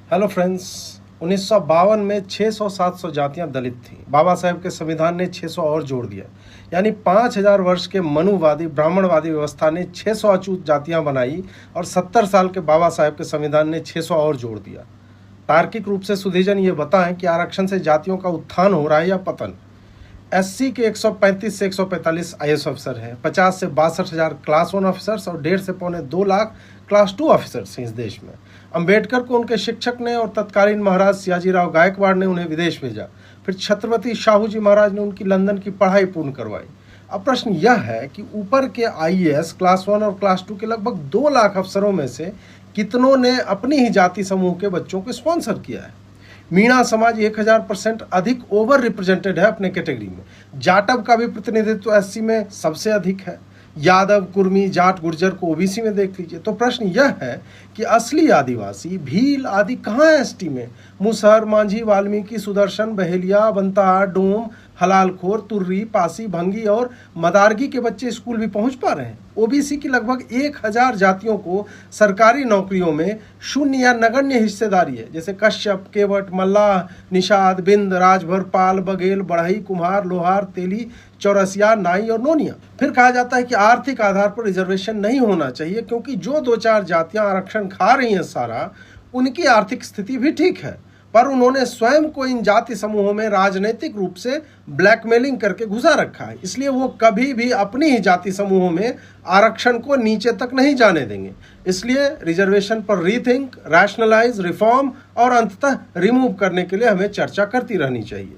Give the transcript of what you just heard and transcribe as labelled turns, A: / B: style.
A: Hello friends. 1952 में 600-700 जातियां दलित थीं। बाबा साहेब के संविधान ने 600 और जोड़ दिया, यानी 5000 वर्ष के मनुवादी ब्राह्मणवादी व्यवस्था ने 600 अछूत जातियां बनाई और 70 साल के बाबा साहेब के संविधान ने 600 और जोड़ दिया। तार्किक रूप से सुधीजन ये बताएं कि आरक्षण से जातियों का उत्थान हो रहा है या पतन। एससी के 135 से 145 आईएएस अफसर हैं, 50 से 62,000 क्लास 1 ऑफिसर्स और 1.5 से 2.25 लाख क्लास 2 ऑफिसर्स हैं इस देश में। अंबेडकर को उनके शिक्षक ने और तत्कालीन महाराज सियाजीराव गायकवाड़ ने उन्हें विदेश भेजा। फिर छत्रपति शाहू जी महाराज ने उनकी लंदन की पढ़ाई पूर्ण करवाई। अब प्रश्न यह है कि ऊपर के आईएएस क्लास 1 और क्लास 2 के लगभग 2 लाख अफसरों में से कितनों ने अपनी ही जाति समूह के बच्चों को स्पॉन्सर किया है। मीणा समाज 1000% अधिक ओवर रिप्रेजेंटेड है अपने कैटेगरी में। जाटव का भी प्रतिनिधित्व एससी में सबसे अधिक है। यादव, कुर्मी, जाट, गुर्जर को ओबीसी में देख लीजिए। तो प्रश्न यह है कि असली आदिवासी भील आदि कहाँ है एसटी में? मुसहर, मांझी, वाल्मीकि, सुदर्शन, बहेलिया, बंता, डोम, हलालखोर, तुर्री, पासी, भंगी और मदारगी के बच्चे स्कूल भी पहुंच पा रहे हैं। ओबीसी की लगभग 1000 जातियों को सरकारी नौकरियों में शून्य या नगण्य हिस्सेदारी है, जैसे कश्यप, केवट, मल्लाह, निषाद, बिंद, राजभर, पाल, बघेल, बढ़ई, कुम्हार, लोहार, तेली, चौरसिया, नाई और नोनिया। फिर कहा जाता है कि आर्थिक आधार पर रिजर्वेशन नहीं होना चाहिए, क्योंकि जो 2-4 जातियां आरक्षण खा रही हैं सारा, उनकी आर्थिक स्थिति भी ठीक है, पर उन्होंने स्वयं को इन जाति समूहों में राजनीतिक रूप से ब्लैकमेलिंग करके घुसा रखा है। इसलिए वो कभी भी अपनी ही जाति समूहों में आरक्षण को नीचे तक नहीं जाने देंगे। इसलिए रिजर्वेशन पर रीथिंक, रैशनलाइज, रिफॉर्म और अंततः रिमूव करने के लिए हमें चर्चा करती रहनी चाहिए।